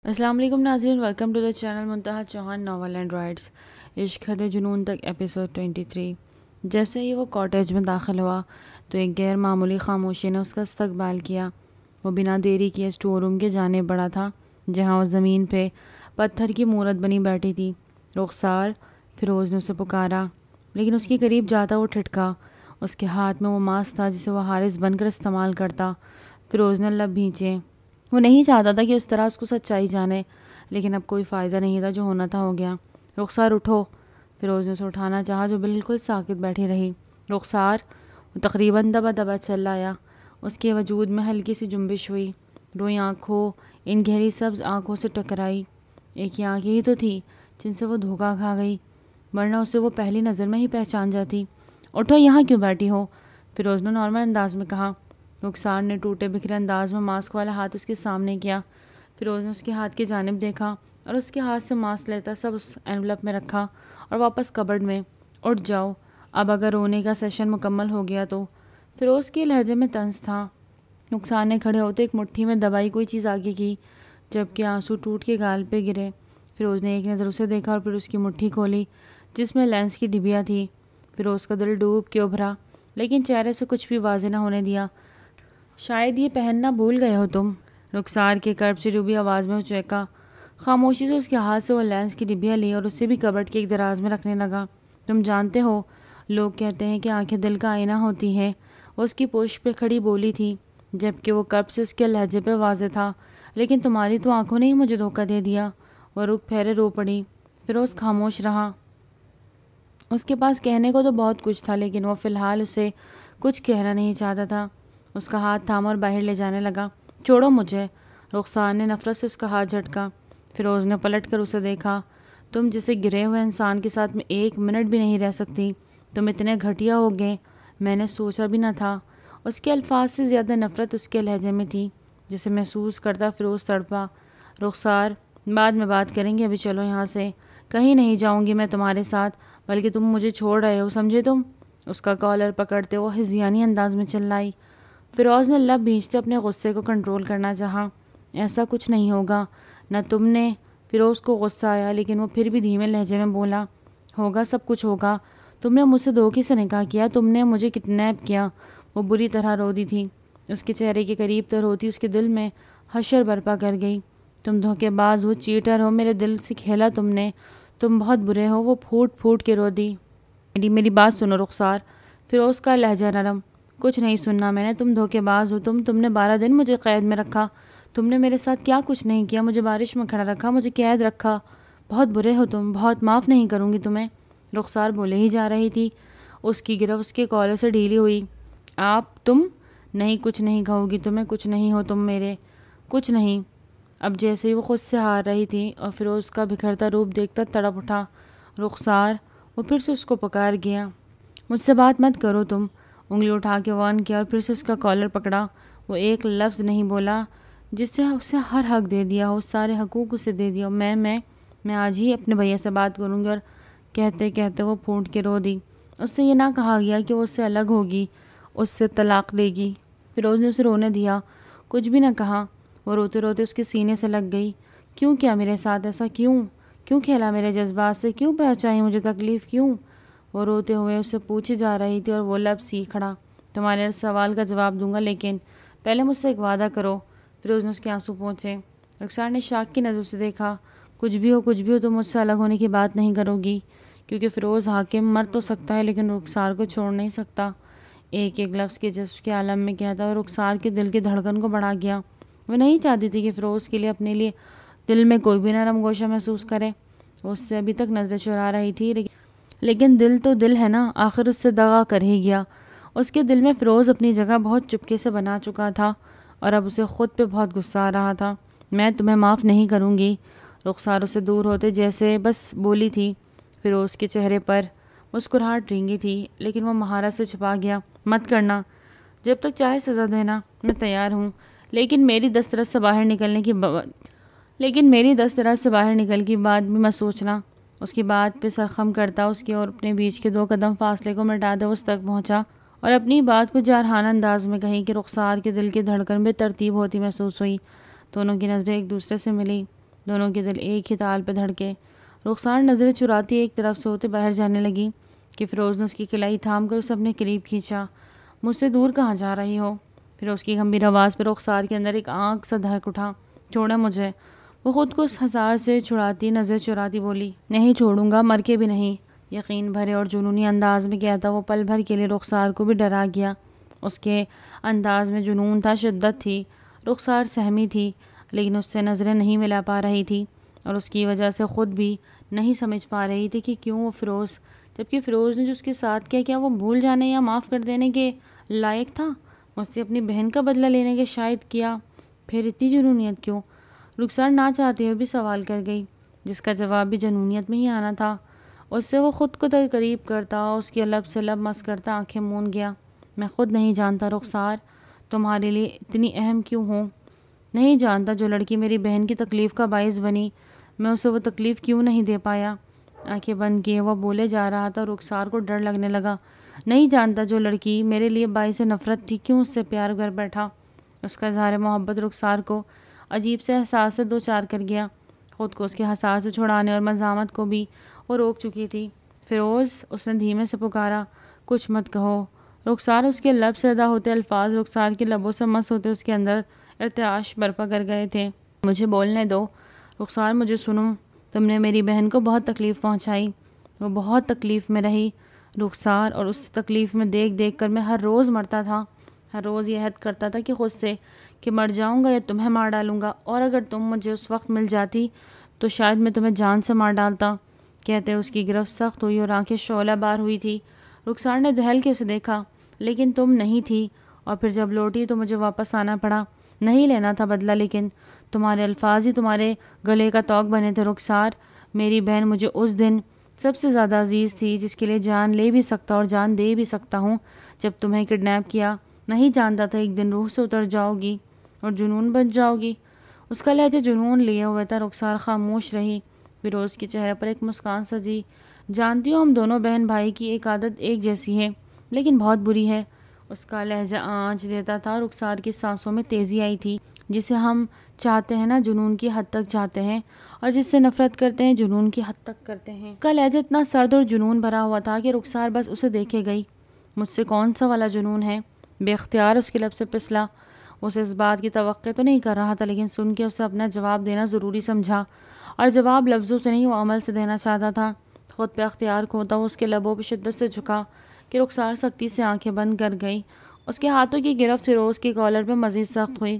السلام علیکم ناظرین، welcome to the channel Muntaha Chauhan novel and writes, عشق حد جنون تک ایپیسوڈ 23۔ جیسے ہی وہ کاٹیج میں داخل ہوا تو ایک غیر معمولی خاموشی نے اس کا استقبال کیا۔ وہ بنا دیری کیے اسٹور روم کے جانب بڑھا تھا، جہاں وہ زمین پہ پتھر کی مورت بنی بیٹھی تھی۔ رخسار، فیروز نے اسے پکارا، لیکن اس کے قریب جاتا وہ ٹھٹکا۔ اس کے ہاتھ میں وہ ماسک تھا جسے وہ حارث بن کر استعمال کرتا۔ فیروز نے لب بھینچے۔ وہ نہیں چاہتا تھا کہ اس طرح اس کو سچائی جانے، لیکن اب کوئی فائدہ نہیں تھا، جو ہونا تھا ہو گیا۔ رخسار اٹھو، فیروز نے اسے اٹھانا چاہا، جو بالکل ساکت بیٹھی رہی۔ رخسار، وہ تقریباً دبا دبا چل آیا۔ اس کے وجود میں ہلکی سی جنبش ہوئی، روئی آنکھوں ان گہری سبز آنکھوں سے ٹکرائی۔ ایک یہ آنکھیں ہی تو تھی جن سے وہ دھوکا کھا گئی، ورنہ اسے وہ پہلی نظر میں ہی پہچان جاتی۔ اٹھو، یہاں کیوں بیٹھی ہو؟ فیروز نے نارمل انداز میں کہا۔ رخسار نے ٹوٹے بکھرے انداز میں ماسک والا ہاتھ اس کے سامنے کیا۔ فیروز نے اس کے ہاتھ کی جانب دیکھا اور اس کے ہاتھ سے ماسک لیتا سب اس اینولپ میں رکھا اور واپس کبرڈ میں۔ اٹھ جاؤ، اب اگر رونے کا سیشن مکمل ہو گیا تو۔ فیروز کے لہجے میں طنز تھا۔ رخسار نے کھڑے ہوتے ایک مٹھی میں دبائی کوئی چیز آگے کی، جبکہ آنسو ٹوٹ کے گال پہ گرے۔ فیروز نے ایک نظر اسے دیکھا اور پھر اس کی مٹھی کھولی جس میں لینس کی ڈبیا تھی۔ فیروز کا دل ڈوب کے ابھرا، لیکن چہرے سے کچھ بھی واضح نہ ہونے دیا۔ شاید یہ پہننا بھول گئے ہو تم، رخسار کے کرب سے ڈوبی آواز میں وہ چہکا۔ خاموشی سے اس کے ہاتھ سے وہ لینس کی ڈبیا لی اور اسے بھی کبرڈ کے ایک دراز میں رکھنے لگا۔ تم جانتے ہو، لوگ کہتے ہیں کہ آنکھیں دل کا آئینہ ہوتی ہیں۔ وہ اس کی پشت پہ کھڑی بولی تھی، جبکہ وہ کرب سے اس کے لہجے پہ واضح تھا۔ لیکن تمہاری تو آنکھوں نے ہی مجھے دھوکہ دے دیا۔ وہ رک پھیرے رو پڑی۔ فیروز خاموش رہا۔ اس کے پاس کہنے کو تو بہت کچھ تھا، لیکن وہ فی الحال اسے کچھ کہنا نہیں چاہتا تھا۔ اس کا ہاتھ تھاما اور باہر لے جانے لگا۔ چھوڑو مجھے، رخسار نے نفرت سے اس کا ہاتھ جھٹکا۔ فیروز نے پلٹ کر اسے دیکھا۔ تم جسے گرے ہوئے انسان کے ساتھ میں ایک منٹ بھی نہیں رہ سکتی، تم اتنے گھٹیا ہو گئے، میں نے سوچا بھی نہ تھا۔ اس کے الفاظ سے زیادہ نفرت اس کے لہجے میں تھی، جسے محسوس کرتا فیروز تڑپا۔ رخسار، بعد میں بات کریں گے، ابھی چلو یہاں سے۔ کہیں نہیں جاؤں گی میں تمہارے ساتھ، بلکہ تم مجھے چھوڑ رہے ہو، سمجھے تم؟ اس کا کالر پکڑتے وہ ہذیانی انداز میں چلائی۔ فیروز نے لب بھینچتے اپنے غصے کو کنٹرول کرنا چاہا۔ ایسا کچھ نہیں ہوگا، نہ تم نے۔ فیروز کو غصہ آیا، لیکن وہ پھر بھی دھیمے لہجے میں بولا، ہوگا، سب کچھ ہوگا۔ تم نے مجھ سے دھوکے سے نکاح کیا، تم نے مجھے کڈنیپ کیا۔ وہ بری طرح رو دی تھی۔ اس کے چہرے کے قریب تر ہوتی اس کے دل میں حشر برپا کر گئی۔ تم دھوکے باز ہو، چیٹر ہو، میرے دل سے کھیلا تم نے، تم بہت برے ہو۔ وہ پھوٹ پھوٹ کے رو دی۔ میری بات سنو رخسار، فیروز کا لہجہ نرم۔ کچھ نہیں سننا میں نے، تم دھوکے باز ہو، تم نے 12 دن مجھے قید میں رکھا، تم نے میرے ساتھ کیا کچھ نہیں کیا، مجھے بارش میں کھڑا رکھا، مجھے قید رکھا، بہت برے ہو تم، بہت، معاف نہیں کروں گی تمہیں۔ رخسار بولے ہی جا رہی تھی، اس کی گرفت اس کے کالر سے ڈھیلی ہوئی۔ تم نہیں، کچھ نہیں کہوں گی تمہیں، کچھ نہیں ہو تم میرے، کچھ نہیں۔ اب جیسے ہی وہ خود سے ہار رہی تھی اور فیروز کا بکھرتا روپ دیکھتا تڑپ اٹھا۔ رخسار، وہ پھر سے اس کو پکار گیا، مجھ سے بات مت کرو تم۔ انگلی اٹھا کے وارن کیا اور پھر سے اس کا کالر پکڑا۔ وہ ایک لفظ نہیں بولا، جس سے اسے ہر حق دے دیا ہو، سارے حقوق اسے دے دیا ہو۔ میں آج ہی اپنے بھیا سے بات کروں گی، اور کہتے کہتے وہ پھوٹ کے رو دی۔ اس سے یہ نہ کہا گیا کہ وہ اس سے الگ ہوگی، اس سے طلاق لے گی۔ فیروز نے اسے رونے دیا، کچھ بھی نہ کہا۔ وہ روتے روتے اس کے سینے سے لگ گئی۔ کیوں کیا میرے ساتھ ایسا، کیوں کھیلا میرے جذبات سے، کیوں پہنچائی مجھے تکلیف، کیوں؟ وہ روتے ہوئے اسے پوچھی جا رہی تھی اور وہ لب سی کھڑا۔ تمہارے ہر سوال کا جواب دوں گا، لیکن پہلے مجھ سے ایک وعدہ کرو۔ فیروز نے اس کے آنسو پہنچے۔ رخسار نے شاک کی نظر سے دیکھا، کچھ بھی ہو تو مجھ سے الگ ہونے کی بات نہیں کرو گی، کیونکہ فیروز حاکم مر تو سکتا ہے لیکن رخسار کو چھوڑ نہیں سکتا۔ ایک ایک لفظ کے جذب کے عالم میں کہتا اور رخسار کے دل کی دھڑکن کو بڑھا گیا۔ وہ نہیں چاہتی تھی کہ فیروز کے لیے اپنے لیے دل میں کوئی بھی نرم گوشہ محسوس کرے۔ وہ اس سے ابھی تک نظریں چرا رہی تھی، لیکن دل تو دل ہے نا، آخر اس سے دغا کر ہی گیا۔ اس کے دل میں فیروز اپنی جگہ بہت چپکے سے بنا چکا تھا، اور اب اسے خود پہ بہت غصہ آ رہا تھا۔ میں تمہیں معاف نہیں کروں گی، رخسار اسے دور ہوتے جیسے بس بولی تھی۔ فیروز کے چہرے پر مسکراہٹ رینگی تھی، لیکن وہ مہارت سے چھپا گیا۔ مت کرنا، جب تک چاہے سزا دینا، میں تیار ہوں، لیکن میری دسترس سے باہر نکل کے بعد بھی میں سوچنا۔ اس کی بات پہ سرخم کرتا اس کے اور اپنے بیچ کے 2 قدم فاصلے کو مٹا دے اس تک پہنچا اور اپنی بات کو جارحانہ انداز میں کہی کہ رخسار کے دل کی دھڑکن بے ترتیب ہوتی محسوس ہوئی۔ دونوں کی نظریں ایک دوسرے سے ملی۔ دونوں کے دل ایک ہی تال پہ دھڑکے۔ رخسار نظریں چراتی ایک طرف سے ہوتے باہر جانے لگی کہ فیروز نے اس کی کلائی تھام کر اسے اپنے قریب کھینچا۔ مجھ سے دور کہاں جا رہی ہو؟ پھر اس کی گمبھیر آواز پہ رخسار کے اندر ایک آنکھ سا دھڑک اٹھا۔ چھوڑے مجھے۔ وہ خود کو اس حصار سے چھڑاتی نظر چراتی بولی، نہیں چھوڑوں گا، مر کے بھی نہیں۔ یقین بھرے اور جنونی انداز میں کہتا وہ پل بھر کے لیے رخسار کو بھی ڈرا گیا۔ اس کے انداز میں جنون تھا، شدت تھی۔ رخسار سہمی تھی لیکن اس سے نظریں نہیں ملا پا رہی تھی اور اس کی وجہ سے خود بھی نہیں سمجھ پا رہی تھی کہ کیوں وہ فیروز، جبکہ فیروز نے جو اس کے ساتھ کیا وہ بھول جانے یا معاف کر دینے کے لائق تھا؟ مجھ سے اپنی بہن کا بدلہ لینے کے شاید کیا؟ پھر اتنی جنونیت کیوں؟ رخسار نہ چاہتے ہوئے بھی سوال کر گئی، جس کا جواب بھی جنونیت میں ہی آنا تھا۔ اس سے وہ خود کو قریب کرتا، اس کی لب سے لب مس کرتا آنکھیں مون گیا۔ میں خود نہیں جانتا رخسار تمہارے لیے اتنی اہم کیوں ہوں، نہیں جانتا جو لڑکی میری بہن کی تکلیف کا باعث بنی میں اسے وہ تکلیف کیوں نہیں دے پایا۔ آنکھیں بند کیے وہ بولے جا رہا تھا، رخسار کو ڈر لگنے لگا۔ نہیں جانتا جو لڑکی میرے لیے باعث نفرت تھی کیوں اس سے پیار کر بیٹھا۔ اس کا اظہار محبت رخسار کو عجیب سے احساس سے دو چار کر گیا۔ خود کو اس کے حساس سے چھڑانے اور مزاحمت کو بھی وہ روک چکی تھی۔ فیروز، اس نے دھیمے سے پکارا، کچھ مت کہو۔ رخسار، اس کے لب سے ادا ہوتے الفاظ رخسار کے لبوں سے مس ہوتے اس کے اندر ارتعاش برپا کر گئے تھے۔ مجھے بولنے دو رخسار، مجھے سنو۔ تم نے میری بہن کو بہت تکلیف پہنچائی، وہ بہت تکلیف میں رہی رخسار، اور اس تکلیف میں دیکھ دیکھ کر میں ہر روز مرتا تھا۔ ہر روز یہ عہد کرتا تھا کہ خود سے کہ مر جاؤں گا یا تمہیں مار ڈالوں گا، اور اگر تم مجھے اس وقت مل جاتی تو شاید میں تمہیں جان سے مار ڈالتا۔ کہتے اس کی گرفت سخت ہوئی اور آنکھیں شعلہ بار ہوئی تھی۔ رخسار نے دہل کے اسے دیکھا، لیکن تم نہیں تھی، اور پھر جب لوٹی تو مجھے واپس آنا پڑا۔ نہیں لینا تھا بدلہ، لیکن تمہارے الفاظ ہی تمہارے گلے کا توق بنے تھے رخسار۔ میری بہن مجھے اس دن سب سے زیادہ عزیز تھی، جس کے لیے جان لے بھی سکتا اور جان دے بھی سکتا ہوں۔ جب تمہیں کڈنیپ کیا، نہیں جانتا تھا ایک دن روح سے اتر جاؤ گی اور جنون بن جاؤ گی۔ اس کا لہجہ جنون لیے ہوئے تھا۔ رخسار خاموش رہی۔ فیروز کے چہرے پر ایک مسکان سجی۔ جانتی ہوں ہم دونوں بہن بھائی کی ایک عادت ایک جیسی ہے، لیکن بہت بری ہے۔ اس کا لہجہ آنچ دیتا تھا۔ رخسار کی سانسوں میں تیزی آئی تھی۔ جسے ہم چاہتے ہیں نا، جنون کی حد تک چاہتے ہیں، اور جس سے نفرت کرتے ہیں جنون کی حد تک کرتے ہیں۔ اس کا لہجہ اتنا سرد اور جنون بھرا ہوا تھا کہ رخسار بس اسے دیکھے گئی۔ مجھ سے کون سا والا جنون ہے؟ بے اختیار اس کے لب سے پسلا۔ اسے اس بات کی توقع تو نہیں کر رہا تھا، لیکن سن کے اسے اپنا جواب دینا ضروری سمجھا، اور جواب لفظوں سے نہیں وہ عمل سے دینا چاہتا تھا۔ خود پہ اختیار کھوتا وہ اس کے لبوں پہ شدت سے جھکا کہ رخسار سختی سے آنکھیں بند کر گئی۔ اس کے ہاتھوں کی گرفت فیروز کے کالر پہ مزید سخت ہوئی۔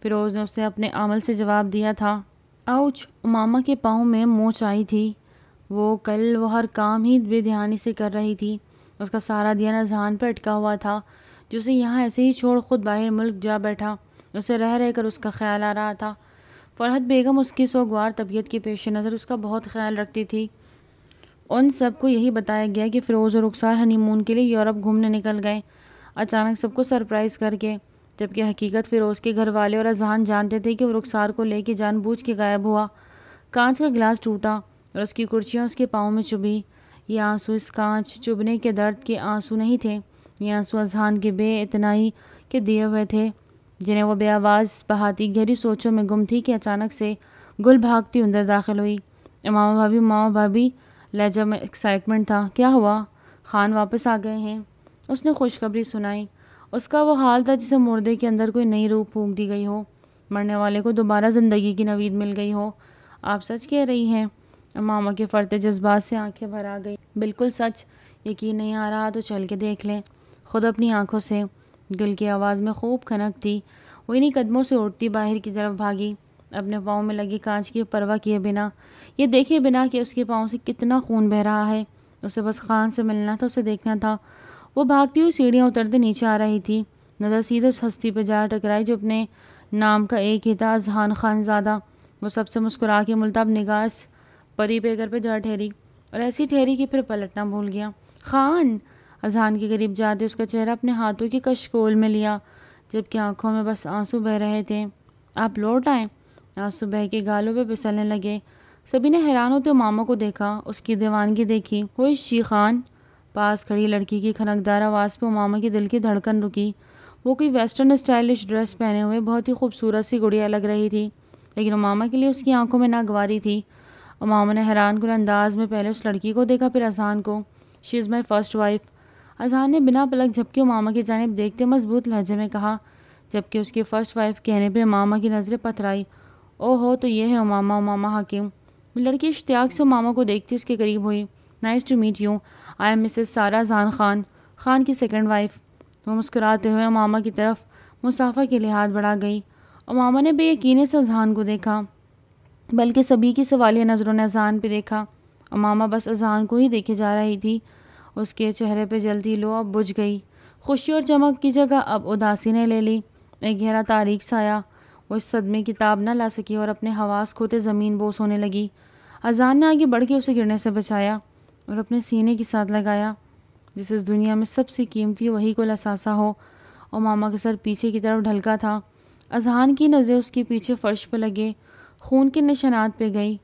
فیروز نے اسے اپنے عمل سے جواب دیا تھا، آؤچ۔ امامہ کے پاؤں میں موچ آئی تھی۔ وہ ہر کام ہی بے دھیانی سے کر رہی تھی۔ اس کا سارا دھیان اذہان پہ اٹکا ہوا تھا، جو اسے یہاں ایسے ہی چھوڑ خود باہر ملک جا بیٹھا۔ اسے رہ رہ کر اس کا خیال آ رہا تھا۔ فرحت بیگم اس کی سوگوار طبیعت کے پیش نظر اس کا بہت خیال رکھتی تھی۔ ان سب کو یہی بتایا گیا کہ فیروز اور رخسار ہنی مون کے لیے یورپ گھومنے نکل گئے، اچانک سب کو سرپرائز کر کے، جبکہ حقیقت فیروز کے گھر والے اور اذہان جانتے تھے کہ وہ رخسار کو لے کے جان بوجھ کے غائب ہوا۔ کانچ کا گلاس ٹوٹا اور اس کی کرسیاں اس کے پاؤں میں چبھی۔ یہ آنسو اس کانچ چبھنے کے درد کے آنسو نہیں تھے، یہ آنسو اذہان کے بے اعتنائی کے دیے ہوئے تھے، جنہیں وہ بے آواز بہاتی گہری سوچوں میں گم تھی کہ اچانک سے گل بھاگتی اندر داخل ہوئی۔ ماما بھابی، لہجہ میں ایکسائٹمنٹ تھا۔ کیا ہوا؟ خان واپس آ گئے ہیں؟ اس نے خوشخبری سنائی۔ اس کا وہ حال تھا جسے مردے کے اندر کوئی نئی روح پھونک دی گئی ہو، مرنے والے کو دوبارہ زندگی کی نوید مل گئی ہو۔ آپ سچ کہہ رہی ہیں؟ ماما کے فرتے جذبات سے آنکھیں بھر آ گئی۔ بالکل سچ، یقین نہیں آ رہا تو چل کے دیکھ لیں خود اپنی آنکھوں سے۔ گل کی آواز میں خوب کھنک تھی۔ وہ انہی قدموں سے اٹھتی باہر کی طرف بھاگی، اپنے پاؤں میں لگی کانچ کی پرواہ کیے بنا، یہ دیکھے بنا کہ اس کے پاؤں سے کتنا خون بہہ رہا ہے۔ اسے بس خان سے ملنا تھا، اسے دیکھنا تھا۔ وہ بھاگتی ہوئی سیڑھیاں اترتے نیچے آ رہی تھی۔ نظر سیدھے اس ہستی پہ جا ٹکرائی جو اپنے نام کا ایک ہی تھا، اذہان خان زادہ۔ وہ سب سے مسکرا کے ملتاب نگاہ پری پیکر پہ جا ٹھہری، اور ایسی ٹھہری کہ پھر پلٹنا بھول گیا۔ خان! اذہان کے قریب جاتے اس کا چہرہ اپنے ہاتھوں کی کشکول میں لیا، جبکہ آنکھوں میں بس آنسو بہہ رہے تھے۔ آپ لوٹ آئے؟ آنسو بہہ کے گالوں پہ پھسلنے لگے۔ سبھی نے حیران ہوتے ماما کو دیکھا، اس کی دیوانگی دیکھی۔ ہوش جی خان؟ پاس کھڑی لڑکی کی کھنکدار آواز پہ ماما کے دل کی دھڑکن رکی۔ وہ کوئی ویسٹرن اسٹائلش ڈریس پہنے ہوئے بہت ہی خوبصورت سی گڑیا لگ رہی تھی۔ لیکن امامہ کے لیے اس کی آنکھوں میں ناگواری تھی۔ امامہ نے حیران کن انداز میں پہلے اس لڑکی کو دیکھا، پھر اذہان کو۔ شی از مائی فرسٹ وائف، اذہان نے بنا پلک جھپکے امامہ کی جانب دیکھتے مضبوط لہجے میں کہا، جبکہ اس کی فرسٹ وائف کہنے پہ امامہ کی نظریں پتھرائی۔ او ہو، تو یہ ہے امامہ، امامہ حکیم۔ لڑکی اشتیاق سے امامہ کو دیکھتی اس کے قریب ہوئی۔ Nice to meet you, I am Mrs Sarah Azhan Khan, Khan کی سیکنڈ وائف۔ وہ مسکراتے ہوئے امامہ کی طرف مصافحہ کے لیے ہاتھ بڑھا گئی۔ امامہ نے بے یقینی سے اذہان کو دیکھا، بلکہ سبھی کی سوالیہ نظروں نے اذہان پہ دیکھا۔ امامہ بس اذہان کو ہی دیکھے جا رہی تھی۔ اس کے چہرے پہ جلتی لو اب بجھ گئی، خوشی اور چمک کی جگہ اب اداسی نے لے لی، ایک گہرا تاریک سایہ۔ وہ اس صدمے کی تاب نہ لا سکی اور اپنے حواس کھوتے زمین بوس ہونے لگی۔ اذہان نے آگے بڑھ کے اسے گرنے سے بچایا اور اپنے سینے کے ساتھ لگایا۔ جس اس دنیا میں سب سے قیمتی وہی کو لساسا ہو۔ امامہ کا سر پیچھے کی طرف ڈھلکا تھا۔ اذہان کی نظریں اس کے پیچھے فرش پہ لگے خون کے نشانات پہ گئی۔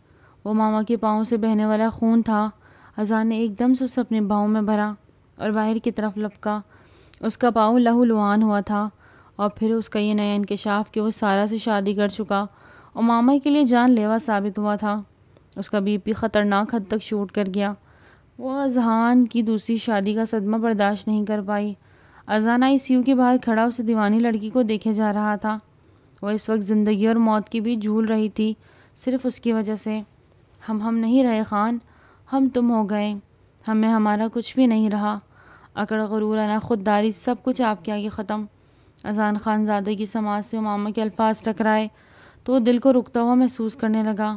وہ امامہ کے پاؤں سے بہنے والا خون تھا۔ اذہان نے ایک دم سے اسے اپنے باؤں میں بھرا اور باہر کی طرف لپکا۔ اس کا پاؤں لہو لعان ہوا تھا، اور پھر اس کا یہ نیا انکشاف کہ وہ سارہ سے شادی کر چکا امامہ کے لیے جان لیوا ثابت ہوا تھا۔ اس کا بی پی خطرناک حد تک شوٹ کر گیا۔ وہ اذہان کی دوسری شادی کا صدمہ برداشت نہیں کر پائی۔ اذہان ICU کے باہر کھڑا اسے دیوانی لڑکی کو دیکھے جا رہا تھا۔ وہ اس وقت زندگی اور موت کی بھی جھول رہی تھی، صرف اس کی وجہ سے۔ ہم نہیں رہے خان، ہم تم ہو گئے، ہمیں ہمارا کچھ بھی نہیں رہا۔ اکڑ، غرور، انا خودداری، سب کچھ آپ کے آگے ختم۔ اذہان خان زادے کی سماعت سے امامہ کے الفاظ ٹکرائے تو وہ دل کو رکتا ہوا محسوس کرنے لگا۔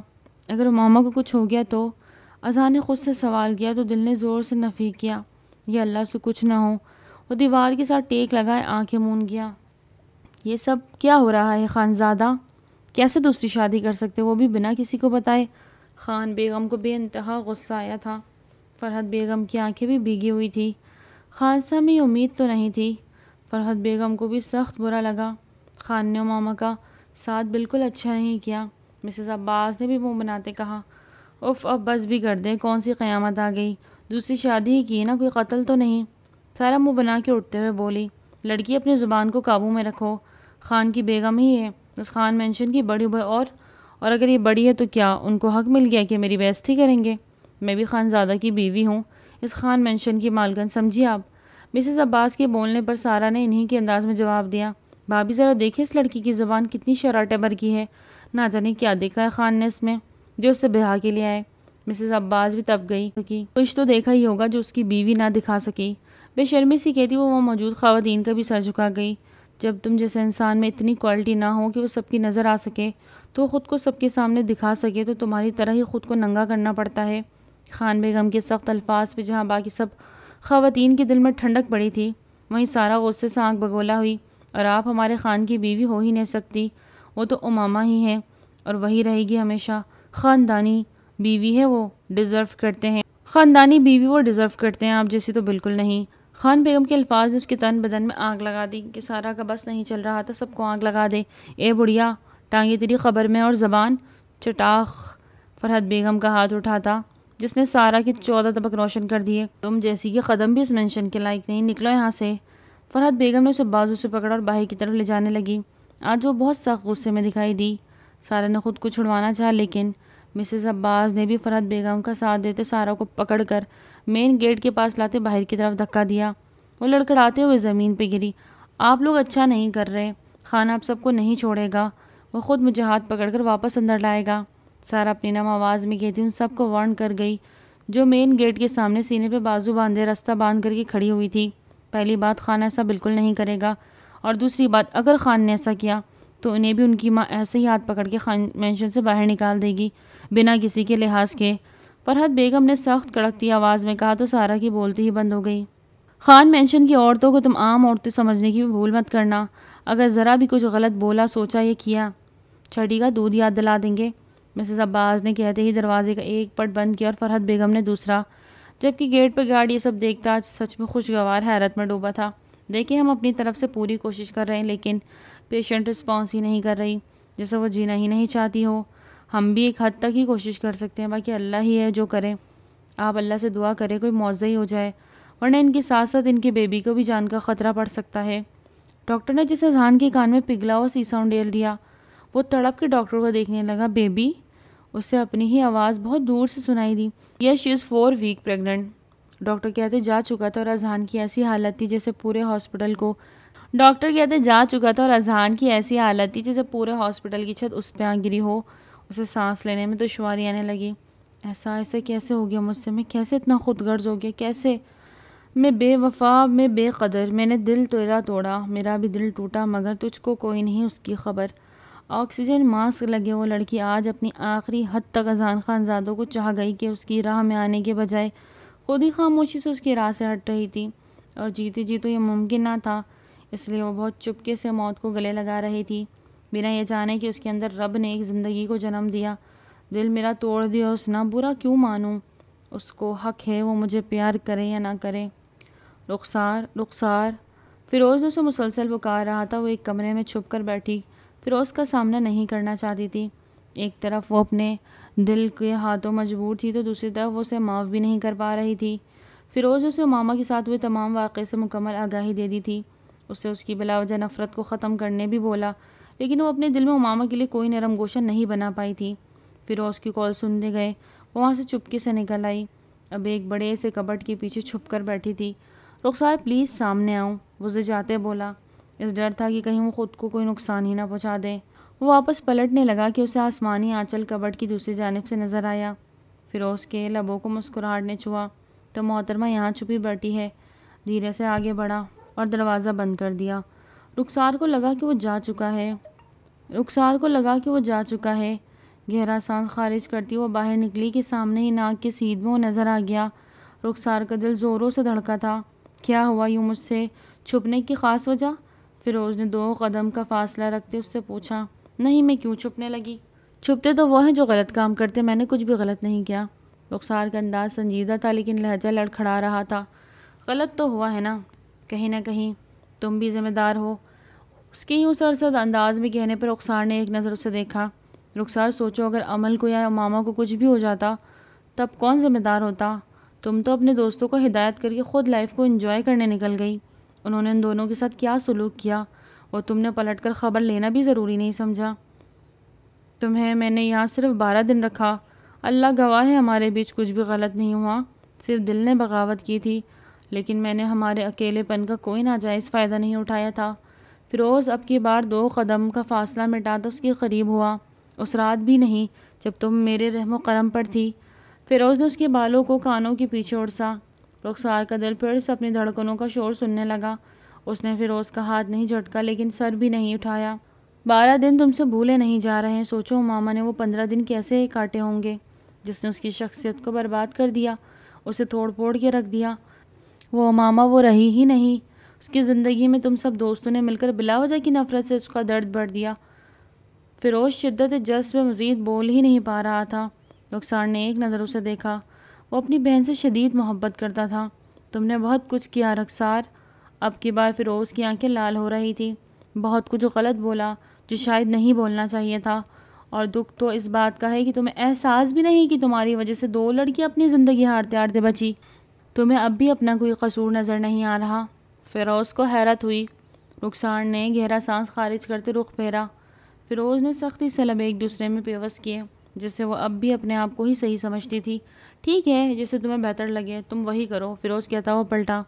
اگر امامہ کو کچھ ہو گیا تو؟ اذہان نے خود سے سوال کیا تو دل نے زور سے نفی کیا، یہ اللہ سے کچھ نہ ہو۔ وہ دیوار کے ساتھ ٹیک لگائے آنکھیں مون گیا۔ یہ سب کیا ہو رہا ہے خانزادہ؟ کیسے دوسری شادی کر سکتے، وہ بھی بنا کسی کو بتائے؟ خان بیگم کو بے انتہا غصہ آیا تھا۔ فرحت بیگم کی آنکھیں بھی بھیگی ہوئی تھی۔ خان سے ہمیں امید تو نہیں تھی۔ فرحت بیگم کو بھی سخت برا لگا۔ خان نے امامہ کا ساتھ بالکل اچھا نہیں کیا۔ مسز عباس نے بھی منہ بناتے کہا، اف، اب بس بھی کر دیں، کون سی قیامت آ گئی، دوسری شادی ہی کی نا، کوئی قتل تو نہیں؟ سارا منہ بنا کے اٹھتے ہوئے بولی، لڑکی اپنی زبان کو قابو میں رکھو، خان کی بیگم ہی ہے، اس خان مینشن کی بڑی بہو، اور اگر یہ بڑی ہے تو کیا ان کو حق مل گیا کہ میری بےعزتی کریں گے؟ میں بھی خانزادہ کی بیوی ہوں، اس خان مینشن کی مالکن، سمجھیے آپ۔ مسز عباس کے بولنے پر سارا نے انہی کے انداز میں جواب دیا، بھابھی ذرا دیکھیں اس لڑکی کی زبان کتنی شراٹے بھر کی ہے، نہ جانے کیا دیکھا ہے خان نے اس میں جو اس سے بہا کے لیے آئے۔ مسز عباس بھی تب گئی، کچھ تو دیکھا ہی ہوگا جو اس کی بیوی نہ دکھا سکی۔ بے شرمی سی کہتی وہ وہاں موجود خواتین کا بھی سر جھکا گئی۔ جب تم جیسے انسان میں اتنی کوالٹی نہ ہو کہ وہ سب کی نظر آ سکے تو خود کو سب کے سامنے دکھا سکے تو تمہاری طرح ہی خود کو ننگا کرنا پڑتا ہے۔ خان بیگم کے سخت الفاظ پہ جہاں باقی سب خواتین کے دل میں ٹھنڈک پڑی تھی، وہیں سارا غصے سے آنکھ بگولا ہوئی، اور آپ ہمارے خان کی بیوی ہو ہی نہیں سکتی، وہ تو امامہ ہی ہیں اور وہی رہے گی ہمیشہ۔ خاندانی بیوی ہے، وہ ڈیزرو کرتے ہیں، خاندانی بیوی وہ ڈیزرو کرتے ہیں، آپ جیسی تو بالکل نہیں۔ خان بیگم کے الفاظ نے اس کے تن بدن میں آگ لگا دی کہ سارا کا بس نہیں چل رہا تھا، سب کو آگ لگا دے۔ اے بڑھیا، ٹانگیں تیری خبر میں اور زبان چٹاخ۔ فرحت بیگم کا ہاتھ اٹھا تھا جس نے سارا کے 14 طبق روشن کر دیے۔ تم جیسی کے قدم بھی اس مینشن کے لائق نہیں، نکلو یہاں سے۔ فرحت بیگم نے اسے بازو سے پکڑا اور باہر کی طرف لے جانے لگی۔ آج وہ بہت سخت غصے میں دکھائی دی۔ سارا نے خود کو چھڑوانا چاہا، لیکن مسز عباس نے بھی فرحت بیگم کا ساتھ دیتے سارا کو پکڑ کر مین گیٹ کے پاس لاتے باہر کی طرف دھکا دیا۔ وہ لڑکھڑاتے ہوئے زمین پہ گری۔ آپ لوگ اچھا نہیں کر رہے، خان آپ سب کو نہیں چھوڑے گا، وہ خود مجھے ہاتھ پکڑ کر واپس اندر لائے گا۔ سارا اپنی نم آواز میں کہتی ان سب کو وارن کر گئی جو مین گیٹ کے سامنے سینے پہ بازو باندھے رستہ باندھ کر کے کھڑی ہوئی تھی۔ پہلی بات، خان ایسا بالکل نہیں کرے گا، اور دوسری بات، اگر خان نے ایسا کیا تو انہیں بھی ان کی ماں ایسے ہی ہاتھ پکڑ کے خان مینشن سے باہر نکال دے گی بنا کسی کے لحاظ کے۔ فرحت بیگم نے سخت کڑکتی آواز میں کہا تو سارا کی بولتی ہی بند ہو گئی۔ خان مینشن کی عورتوں کو تم عام عورتیں سمجھنے کی بھی بھول مت کرنا، اگر ذرا بھی کچھ غلط بولا، سوچا یا کیا، چھڑی کا دودھ یاد دلا دیں گے۔ مسز عباس نے کہتے ہی دروازے کا ایک پٹ بند کیا اور فرحت بیگم نے دوسرا، جبکہ گیٹ پہ گارڈ یہ سب دیکھتا آج سچ میں خوشگوار حیرت میں ڈوبا تھا۔ دیکھیں، ہم اپنی طرف سے پوری کوشش کر رہے ہیں لیکن پیشنٹ رسپانس ہی نہیں کر رہی، جیسے وہ جینا ہی نہیں چاہتی ہو۔ ہم بھی ایک حد تک ہی کوشش کر سکتے ہیں، باقی اللہ ہی ہے جو کرے۔ آپ اللہ سے دعا کرے کوئی معجزہ ہی ہو جائے، ورنہ ان کے ساتھ ساتھ ان کے بیبی کو بھی جان کا خطرہ پڑ سکتا ہے۔ ڈاکٹر نے جسے اذہان کے کان میں پگھلا ہوا سیسا انڈیل دیا، وہ تڑپ کے ڈاکٹر کو دیکھنے لگا. بیبی؟ اسے اپنی ہی آواز بہت دور سے سنائی دی. یس شی از 4 ویک پریگننٹ. ڈاکٹر کہتے جا چکا تھا اور اذہان کی ایسی حالت تھی جیسے پورے ہاسپٹل کی چھت اس پہ آ گری ہو. اسے سانس لینے میں دشواری آنے لگی. ایسا کیسے ہو گیا مجھ سے؟ میں کیسے اتنا خود غرض ہو گیا؟ کیسے؟ میں بے وفا، میں بے قدر. میں نے دل تیرا توڑا، میرا بھی دل ٹوٹا، مگر تجھ کو کوئی نہیں اس کی خبر. آکسیجن ماسک لگے وہ لڑکی آج اپنی آخری حد تک اذان خانزادوں کو چاہ گئی کہ اس کی راہ میں آنے کے بجائے خود ہی خاموشی سے اس کی راہ سے ہٹ رہی تھی. اور جیتی جی تو یہ ممکن نہ تھا، اس لیے وہ بہت چپکے سے موت کو گلے لگا رہی تھی، بنا یہ جانے کہ اس کے اندر رب نے ایک زندگی کو جنم دیا. دل میرا توڑ دیا اس نے، برا کیوں مانوں؟ اس کو حق ہے وہ مجھے پیار کرے یا نہ کرے. رخسار. فیروز اسے مسلسل پکار رہا تھا. وہ ایک کمرے میں چھپ کر بیٹھی فیروز کا سامنا نہیں کرنا چاہتی تھی. ایک طرف وہ اپنے دل کے ہاتھوں مجبور تھی تو دوسری طرف وہ اسے معاف بھی نہیں کر پا رہی تھی. فیروز اسے ماما کے ساتھ ہوئے تمام واقعے سے مکمل آگاہی دے دی تھی. اسے اس کی بلا وجہ نفرت کو ختم کرنے بھی بولا، لیکن وہ اپنے دل میں ماما کے لیے کوئی نرم گوشہ نہیں بنا پائی تھی. فیروز کی کال سنتے گئے وہ وہاں سے چپکے سے نکل آئی. اب ایک بڑے سے کبٹ کے پیچھے چھپ کر بیٹھی تھی. رخسار پلیز سامنے آؤ، وہ جاتے بولا. اس ڈر تھا کہ کہیں وہ خود کو کوئی نقصان ہی نہ پہنچا دے. وہ واپس پلٹنے لگا کہ اسے آسمانی آنچل کبٹ کی دوسری جانب سے نظر آیا. فیروز کے لبوں کو مسکراہٹ نے چھوا. تو محترمہ یہاں چھپی بیٹھی ہے. دھیرے سے آگے بڑھا اور دروازہ بند کر دیا. رخسار کو لگا کہ وہ جا چکا ہے. گہرا سانس خارج کرتی وہ باہر نکلی کہ سامنے ہی ناک کے سیدھ میں وہ نظر آ گیا. رخسار کا دل زوروں سے دھڑکا تھا. کیا ہوا یوں مجھ سے چھپنے کی خاص وجہ؟ فیروز نے 2 قدم کا فاصلہ رکھتے اس سے پوچھا. نہیں، میں کیوں چھپنے لگی؟ چھپتے تو وہ ہیں جو غلط کام کرتے، میں نے کچھ بھی غلط نہیں کیا. رخسار کا انداز سنجیدہ تھا لیکن لہجہ لڑکھڑا رہا تھا. غلط تو ہوا ہے نا، کہیں نہ کہیں تم بھی ذمہ دار ہو. اس کے یوں سرسد انداز میں کہنے پر رخسار نے ایک نظر اسے دیکھا. رخسار سوچو اگر عمل کو یا ماما کو کچھ بھی ہو جاتا تب کون ذمہ دار ہوتا؟ تم تو اپنے دوستوں کو ہدایت کر کے خود لائف کو انجوائے کرنے نکل گئی. انہوں نے ان دونوں کے ساتھ کیا سلوک کیا اور تم نے پلٹ کر خبر لینا بھی ضروری نہیں سمجھا. تمہیں میں نے یہاں صرف 12 دن رکھا. اللہ گواہ ہے ہمارے بیچ کچھ بھی غلط نہیں ہوا، صرف دل نے بغاوت کی تھی، لیکن میں نے ہمارے اکیلے پن کا کوئی ناجائز فائدہ نہیں اٹھایا تھا. فیروز اب کی بار 2 قدم کا فاصلہ مٹاتا اس کے قریب ہوا. اس رات بھی نہیں جب تم میرے رحم و کرم پر تھی. فیروز نے اس کے بالوں کو کانوں کے پیچھے اڑسا. رخسار کا دل پھر سے اپنی دھڑکنوں کا شور سننے لگا. اس نے فیروز کا ہاتھ نہیں جھٹکا لیکن سر بھی نہیں اٹھایا. 12 دن تم سے بھولے نہیں جا رہے ہیں. سوچو ماما نے وہ 15 دن کیسے کاٹے ہوں گے جس نے اس کی شخصیت کو برباد کر دیا، اسے توڑ پھوڑ کے رکھ دیا. وہ ماما وہ رہی ہی نہیں. اس کی زندگی میں تم سب دوستوں نے مل کر بلا وجہ کی نفرت سے اس کا درد بڑھ دیا. فیروز شدت جذب میں مزید بول ہی نہیں پا رہا تھا. رخسار نے ایک نظر اسے دیکھا. وہ اپنی بہن سے شدید محبت کرتا تھا. تم نے بہت کچھ کیا رخسار. اب کی بار فیروز کی آنکھیں لال ہو رہی تھی. بہت کچھ غلط بولا جو شاید نہیں بولنا چاہیے تھا، اور دکھ تو اس بات کا ہے کہ تمہیں احساس بھی نہیں کہ تمہاری وجہ سے 2 لڑکیاں اپنی زندگی ہارتے ہارتے بچی. تمہیں اب بھی اپنا کوئی قصور نظر نہیں آ رہا؟ فیروز کو حیرت ہوئی. رخسار نے گہرا سانس خارج کرتے رخ پھیرا. فیروز نے سختی سے لب ایک دوسرے میں پیوست کیے جس سے وہ اب بھی اپنے آپ کو ہی صحیح سمجھتی تھی. ٹھیک ہے، جسے تمہیں بہتر لگے تم وہی کرو. فیروز کہتا وہ پلٹا.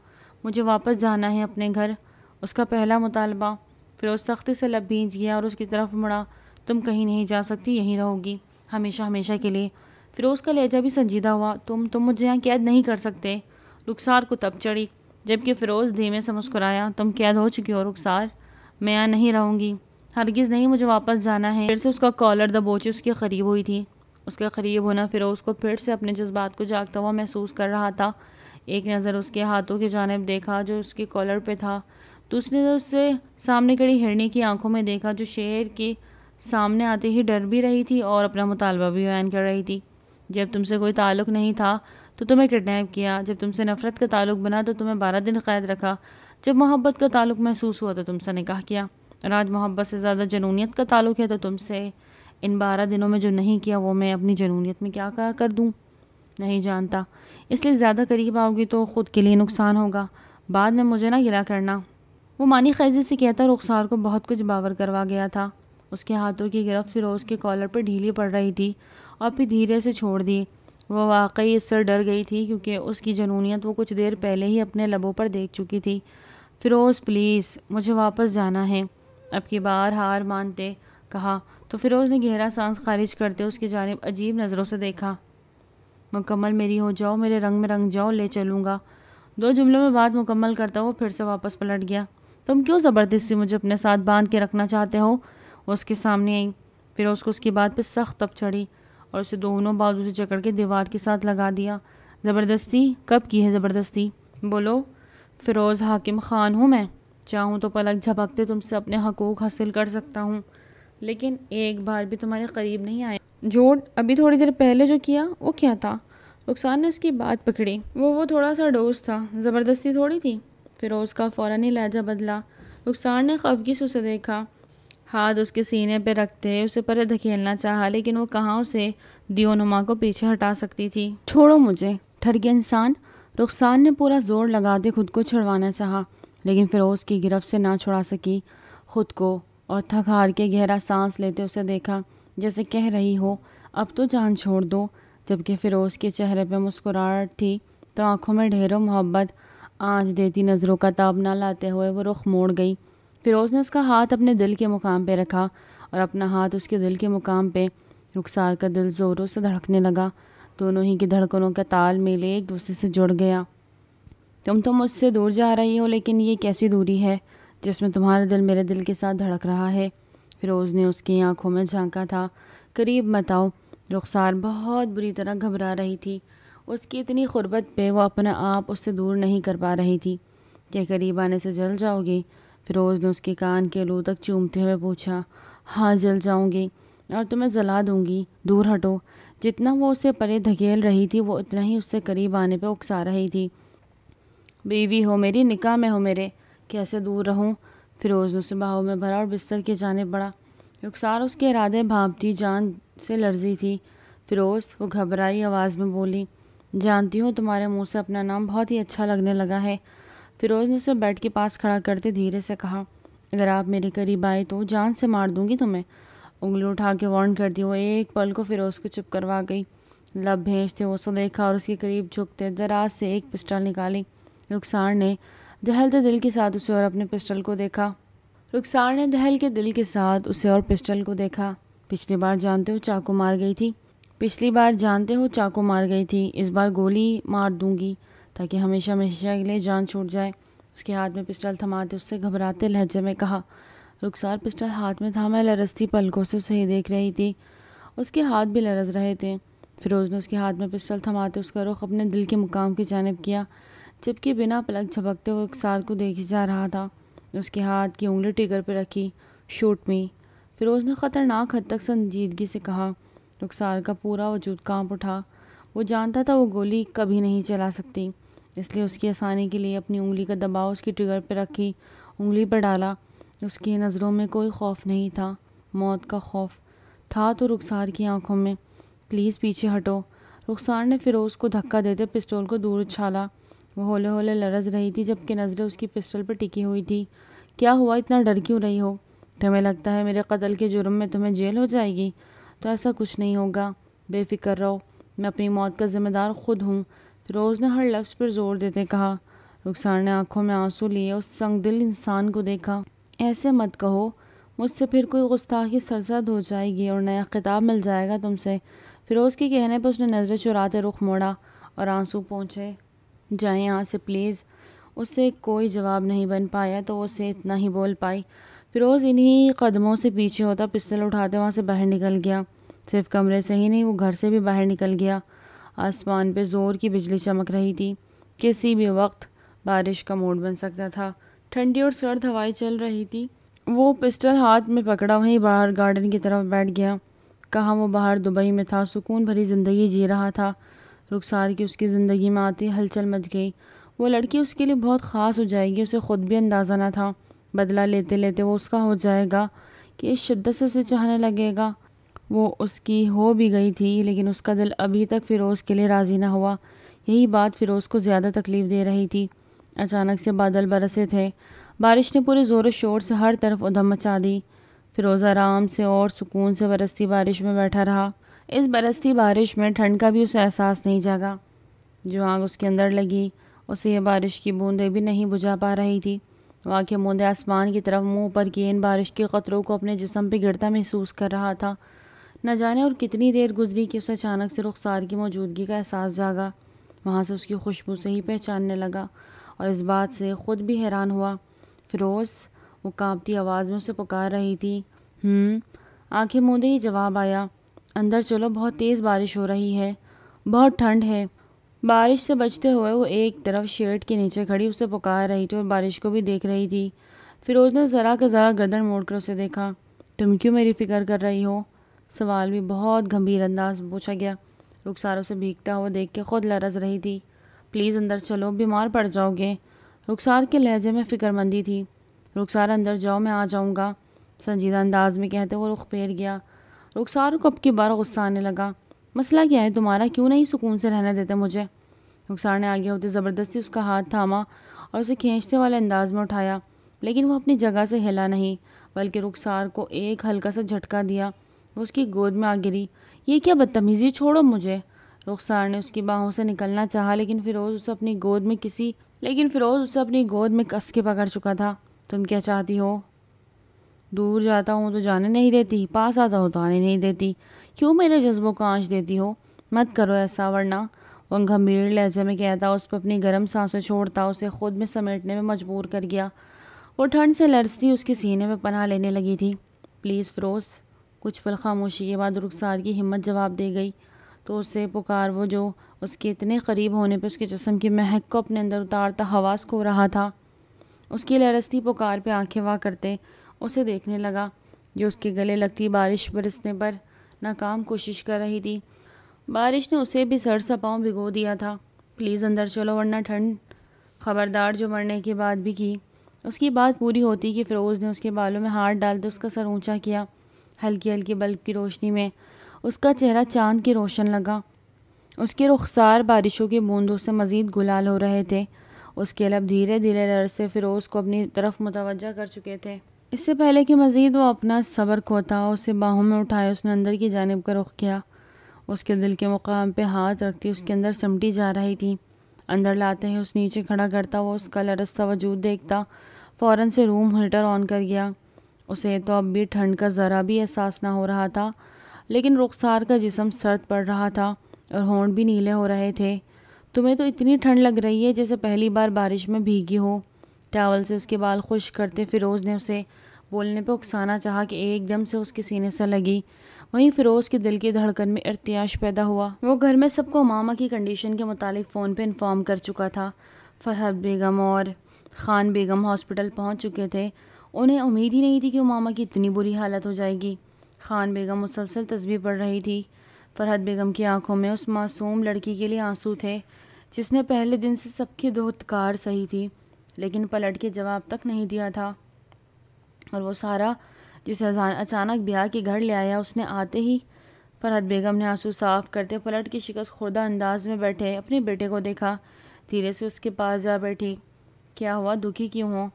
مجھے واپس جانا ہے اپنے گھر. اس کا پہلا مطالبہ. فیروز سختی سے لب بھینچ گیا اور اس کی طرف مڑا. تم کہیں نہیں جا سکتی، یہیں رہو گی ہمیشہ ہمیشہ کے لیے. فیروز کا لہجہ بھی سنجیدہ ہوا. تم مجھے یہاں قید نہیں کر سکتے. رخسار کو تب چڑھی جبکہ فیروز دھیمے سے مسکرایا. تم قید ہو چکی ہو رخسار. میں یہاں نہیں رہوں گی، ہرگز نہیں. مجھے واپس جانا ہے. پھر سے اس کا کالر دبوچی اس کے قریب ہوئی تھی. اس کے قریب ہونا فیروز کو پھر سے اپنے جذبات کو جاگتا ہوا محسوس کر رہا تھا. ایک نظر اس کے ہاتھوں کی جانب دیکھا جو اس کے کالر پہ تھا. دوسری نظر اس سے سامنے کھڑی ہرنی کی آنکھوں میں دیکھا جو شیر کے سامنے آتے ہی ڈر بھی رہی تھی اور اپنا مطالبہ بھی بیان کر رہی تھی. جب تم سے کوئی تعلق نہیں تھا تو تمہیں کڈنیپ کیا. جب تم سے نفرت کا تعلق بنا تو تمہیں 12 دن قید رکھا. جب محبت کا تعلق محسوس ہوا تو تم سے نکاح کیا. اور آج محبت سے زیادہ جنونیت کا تعلق ہے تو تم سے ان 12 دنوں میں جو نہیں کیا وہ میں اپنی جنونیت میں کیا کر دوں نہیں جانتا. اس لیے زیادہ قریب آؤ گی تو خود کے لیے نقصان ہوگا. بعد میں مجھے نہ گلا کرنا. وہ مانی خیزی سے کہتا رخسار کو بہت کچھ باور کروا گیا تھا. اس کے ہاتھوں کی گرفت فیروز کے کالر پر ڈھیلی پڑ رہی تھی اور پھر دھیرے سے چھوڑ دی۔ وہ واقعی اس سے ڈر گئی تھی کیونکہ اس کی جنونیت وہ کچھ دیر پہلے ہی اپنے لبوں پر دیکھ چکی تھی۔ فیروز پلیز مجھے واپس جانا ہے، اب کی بار ہار مانتے کہا تو فیروز نے گہرا سانس خارج کرتے اس کی جانب عجیب نظروں سے دیکھا۔ مکمل میری ہو جاؤ، میرے رنگ میں رنگ جاؤ، لے چلوں گا۔ 2 جملوں میں بات مکمل کرتا وہ پھر سے واپس پلٹ گیا۔ تم کیوں زبردستی مجھے اپنے ساتھ باندھ کے رکھنا چاہتے ہو؟ وہ اس کے سامنے آئی۔ فیروز کو اس کی بات پہ سخت تپ چڑھی اور اسے دونوں بازو سے جکڑ کے دیوار کے ساتھ لگا دیا۔ زبردستی کب کی ہے زبردستی؟ بولو۔ فیروز حاکم خان ہوں میں، چاہوں تو پلک جھپکتے تم سے اپنے حقوق حاصل کر سکتا ہوں، لیکن ایک بار بھی تمہارے قریب نہیں آیا۔ جوڑ ابھی تھوڑی دیر پہلے جو کیا وہ کیا تھا؟ رخسار نے اس کی بات پکڑی۔ وہ تھوڑا سا ڈوز تھا، زبردستی تھوڑی تھی۔ فیروز کا فوراً ہی لہجہ بدلا۔ رخسار نے خفگی سے اسے دیکھا، ہاتھ اس کے سینے پہ رکھتے اسے پرے دھکیلنا چاہا، لیکن وہ کہاں اسے دیونما کو پیچھے ہٹا سکتی تھی۔ چھوڑو مجھے ٹھرگے انسان! رخسار نے پورا زور لگاتے خود کو چھڑوانا چاہا، لیکن فیروز کی گرفت سے نہ چھڑا سکی خود کو، اور تھک ہار کے گہرا سانس لیتے اسے دیکھا جیسے کہہ رہی ہو اب تو جان چھوڑ دو، جبکہ فیروز کے چہرے پہ مسکراہٹ تھی تو آنکھوں میں ڈھیروں محبت۔ آنچ دیتی نظروں کا تاب نہ لاتے ہوئے وہ رخ موڑ گئی۔ فیروز نے اس کا ہاتھ اپنے دل کے مقام پہ رکھا اور اپنا ہاتھ اس کے دل کے مقام پہ۔ رخسار کا دل زوروں سے دھڑکنے لگا، دونوں ہی کی دھڑکنوں کا تال میل ایک دوسرے سے جڑ گیا۔ تم تو مجھ سے دور جا رہی ہو، لیکن یہ کیسی دوری ہے جس میں تمہارا دل میرے دل کے ساتھ دھڑک رہا ہے؟ فیروز نے اس کی آنکھوں میں جھانکا تھا۔ قریب مت آؤ۔ رخسار بہت بری طرح گھبرا رہی تھی، اس کی اتنی قربت پہ وہ اپنا آپ اس سے دور نہیں کر پا رہی تھی۔ کیا قریب آنے سے جل جاؤ گی؟ فیروز نے اس کے کان کے لو تک چومتے ہوئے پوچھا۔ ہاں جل جاؤں گی اور تمہیں جلا دوں گی، دور ہٹو۔ جتنا وہ اسے پرے دھکیل رہی تھی وہ اتنا ہی اس سے قریب آنے پہ اکسا رہی تھی۔ بیوی ہو میری، نکاح میں ہو میرے، کیسے دور رہوں؟ فیروز نے اسے باہوں میں بھرا اور بستر کی جانب بڑھا۔ رخسار اس کے ارادے بھانپتی جان سے لرزی تھی۔ فیروز وہ گھبرائی آواز میں بولی، جانتی ہوں تمہارے منہ سے اپنا نام بہت ہی اچھا لگنے لگا ہے۔ فیروز نے اسے بیڈ کے پاس کھڑا کرتے دھیرے سے کہا، اگر آپ میرے قریب آئے تو جان سے مار دوں گی تمہیں۔ انگلی اٹھا کے وارن کرتی وہ ایک پل کو فیروز کو چپ کروا گئی۔ لب بھیجتے وہ اسے دیکھا اور اس کے قریب جھکتے دراز سے ایک پسٹل نکالی۔ رخسار نے دہلتے دل کے ساتھ اسے اور اپنے پسٹل کو دیکھا۔ پچھلی بار جانتے ہو چاقو مار گئی تھی، اس بار گولی مار دوں گی تاکہ ہمیشہ ہمیشہ کے لیے جان چھوٹ جائے۔ اس کے ہاتھ میں پسٹل تھماتے اس سے گھبراتے لہجے میں کہا۔ رخسار پسٹل ہاتھ میں تھامے لرزتی پلکوں سے اسے ہی دیکھ رہی تھی، اس کے ہاتھ بھی لرز رہے تھے۔ فیروز نے اس کے ہاتھ میں پسٹل تھماتے اس کا رخ اپنے دل کے مقام کی جانب کیا، جبکہ بنا پلک جھپکتے وہ رخسار کو دیکھی جا رہا تھا۔ اس کے ہاتھ کی انگلی ٹریگر پہ رکھی۔ شوٹ می، فیروز نے خطرناک حد تک سنجیدگی سے کہا۔ رخسار کا پورا وجود کانپ اٹھا، وہ جانتا تھا وہ گولی کبھی نہیں چلا سکتی، اس لیے اس کی آسانی کے لیے اپنی انگلی کا دباؤ اس کی ٹریگر پہ رکھی انگلی پر ڈالا۔ اس کی نظروں میں کوئی خوف نہیں تھا، موت کا خوف تھا تو رخسار کی آنکھوں میں۔ پلیز پیچھے ہٹو۔ رخسار نے فیروز کو دھکا دیتے پسٹل کو دور اچھالا۔ وہ ہولے ہولے لرز رہی تھی جبکہ نظریں اس کی پسٹل پر ٹکی ہوئی تھی۔ کیا ہوا، اتنا ڈر کیوں رہی ہو؟ تمہیں لگتا ہے میرے قتل کے جرم میں تمہیں جیل ہو جائے گی؟ تو ایسا کچھ نہیں ہوگا، بے فکر رہو، میں اپنی موت کا ذمہ دار خود ہوں، فیروز نے ہر لفظ پر زور دیتے کہا۔ رخسار نے آنکھوں میں آنسو لیے اس سنگ دل انسان کو دیکھا۔ ایسے مت کہو، مجھ سے پھر کوئی گستاخی سرزد ہو جائے گی اور نیا خطاب مل جائے گا تم سے۔ فیروز کے کہنے پر اس نے نظریں چراتے رخ موڑا اور آنسو پہنچے۔ جائیں یہاں سے پلیز۔ اس سے کوئی جواب نہیں بن پایا تو وہ اسے اتنا ہی بول پائی۔ فیروز انہی قدموں سے پیچھے ہوتا پسٹل اٹھاتے وہاں سے باہر نکل گیا۔ صرف کمرے سے ہی نہیں، وہ گھر سے بھی باہر نکل گیا۔ آسمان پہ زور کی بجلی چمک رہی تھی، کسی بھی وقت بارش کا موڈ بن سکتا تھا۔ ٹھنڈی اور سرد ہوائیں چل رہی تھی۔ وہ پسٹل ہاتھ میں پکڑا وہیں باہر گارڈن کی طرف بیٹھ گیا۔ کہاں وہ باہر دبئی میں تھا، سکون بھری زندگی جی رہا تھا۔ رخسار کی اس کی زندگی میں آتی ہلچل مچ گئی۔ وہ لڑکی اس کے لیے بہت خاص ہو جائے گی، اسے خود بھی اندازہ نہ تھا۔ بدلہ لیتے لیتے وہ اس کا ہو جائے گا کہ اس شدت سے اسے چاہنے لگے گا۔ وہ اس کی ہو بھی گئی تھی، لیکن اس کا دل ابھی تک فیروز کے لیے راضی نہ ہوا۔ یہی بات فیروز کو زیادہ تکلیف دے رہی تھی۔ اچانک سے بادل برسے تھے، بارش نے پورے زور و شور سے ہر طرف ادھم مچا دی۔ فیروز آرام سے اور سکون سے برستی بارش میں بیٹھا رہا۔ اس برستی بارش میں ٹھنڈ کا بھی اسے احساس نہیں جاگا۔ جو آگ اس کے اندر لگی اسے یہ بارش کی بوندیں بھی نہیں بجھا پا رہی تھی۔ وہ آنکھیں موندے آسمان کی طرف منہ پر کیے ان بارش کے قطروں کو اپنے جسم پہ گرتا محسوس کر رہا تھا۔ نہ جانے اور کتنی دیر گزری کہ اسے اچانک سے رخسار کی موجودگی کا احساس جاگا۔ وہاں سے اس کی خوشبو سے ہی پہچاننے لگا اور اس بات سے خود بھی حیران ہوا۔ فیروز، وہ کانپتی آواز میں اسے پکار رہی تھی۔ آنکھیں موندے ہی جواب آیا، اندر چلو، بہت تیز بارش ہو رہی ہے، بہت ٹھنڈ ہے۔ بارش سے بچتے ہوئے وہ ایک طرف شیڈ کے نیچے کھڑی اسے پکار رہی تھی اور بارش کو بھی دیکھ رہی تھی۔ فیروز نے ذرا کا ذرا گردن موڑ کر اسے دیکھا۔ تم کیوں میری فکر کر رہی ہو؟ سوال بھی بہت گمبھیر انداز میں پوچھا گیا۔ رخسار اسے بھیگتا ہوا دیکھ کے خود لرز رہی تھی۔ پلیز اندر چلو، بیمار پڑ جاؤ گے۔ رخسار کے لہجے میں فکر مندی تھی۔ رخسار اندر جاؤ، میں آ جاؤں گا، سنجیدہ انداز میں کہتے وہ رخ پھیر گیا۔ رخسار کو اب کی بار غصہ آنے لگا۔ مسئلہ کیا ہے تمہارا؟ کیوں نہیں سکون سے رہنے دیتے مجھے؟ رخسار نے آگے ہوتے زبردستی اس کا ہاتھ تھاما اور اسے کھینچتے والے انداز میں اٹھایا، لیکن وہ اپنی جگہ سے ہلا نہیں، بلکہ رخسار کو ایک ہلکا سا جھٹکا دیا۔ وہ اس کی گود میں آ گری۔ یہ کیا بدتمیزی، چھوڑو مجھے۔ رخسار نے اس کی باہوں سے نکلنا چاہا، لیکن فیروز اسے اپنی گود میں کس کے پکڑ چکا تھا۔ تم کیا چاہتی ہو؟ دور جاتا ہوں تو جانے نہیں دیتی، پاس آتا ہو تو آنے نہیں دیتی۔ کیوں میرے جذبوں کو آنچ دیتی ہو؟ مت کرو ایسا، ورنہ، وہ گمبھیر لہجے میں کہتا اس پہ اپنی گرم سانسیں چھوڑتا اسے خود میں سمیٹنے میں مجبور کر گیا۔ وہ ٹھنڈ سے لرزتی اس کے سینے میں پناہ لینے لگی تھی۔ پلیز فیروز۔ کچھ پل خاموشی کے بعد رخسار کی ہمت جواب دے گئی تو اسے پکار وہ جو اس کے اتنے قریب ہونے پہ اس کے جسم کی مہک کو اپنے اندر اتارتا حواس کھو رہا تھا۔ اس کی لرزتی پکار پہ آنکھیں وا کرتے اسے دیکھنے لگا، جو اس کے گلے لگتی بارش برسنے پر ناکام کوشش کر رہی تھی۔ بارش نے اسے بھی سر سپاؤں بھگو دیا تھا۔ پلیز اندر چلو ورنہ ٹھنڈ، خبردار۔ جو مرنے کی بات بھی کی۔ اس کی بات پوری ہوتی کہ فیروز نے اس کے بالوں میں ہاتھ ڈالتے اس کا سر اونچا کیا۔ ہلکی ہلکی بلب کی روشنی میں اس کا چہرہ چاند کی روشن لگا۔ اس کے رخسار بارشوں کی بوندوں سے مزید گلال ہو رہے تھے۔ اس کے لب دھیرے دھیرے لرز سے فیروز کو اپنی طرف متوجہ کر چکے تھے۔ اس سے پہلے کہ مزید وہ اپنا صبر کھوتا، اسے باہوں میں اٹھائے اس نے اندر کی جانب کا رخ کیا۔ اس کے دل کے مقام پہ ہاتھ رکھتی اس کے اندر سمٹی جا رہی تھی۔ اندر لاتے ہی اس نیچے کھڑا کرتا وہ اس کا لرزتا وجود دیکھتا فوراً سے روم ہیٹر آن کر گیا۔ اسے تو اب بھی ٹھنڈ کا ذرا بھی احساس نہ ہو رہا تھا، لیکن رخسار کا جسم سرد پڑ رہا تھا اور ہونٹ بھی نیلے ہو رہے تھے۔ تمہیں تو اتنی ٹھنڈ لگ رہی ہے جیسے پہلی بار بارش میں بھیگی ہو۔ ٹاول سے اس کے بال خشک کرتے فیروز نے اسے بولنے پہ اکسانا چاہا کہ ایک دم سے اس کے سینے سے لگی۔ وہیں فیروز کے دل کی دھڑکن میں ارتعاش پیدا ہوا۔ وہ گھر میں سب کو ماما کی کنڈیشن کے متعلق فون پہ انفارم کر چکا تھا۔ فرحت بیگم اور خان بیگم ہاسپٹل پہنچ چکے تھے۔ انہیں امید ہی نہیں تھی کہ ماما کی اتنی بری حالت ہو جائے گی۔ خان بیگم مسلسل تسبیح پڑھ رہی تھی۔ فرحت بیگم کی آنکھوں میں اس معصوم لڑکی کے لیے آنسو تھے جس نے پہلے دن سے سب کی دھتکار سہی تھی، لیکن پلٹ کے جواب تک نہیں دیا تھا۔ اور وہ سارا جسے اچانک بیاہ کے گھر لے آیا، اس نے آتے ہی فرحت بیگم نے آنسو صاف کرتے پلٹ کے شکست خوردہ انداز میں بیٹھے اپنے بیٹے کو دیکھا۔ دھیرے سے اس کے پاس جا بیٹھی۔ کیا ہوا، دکھی کیوں ہو؟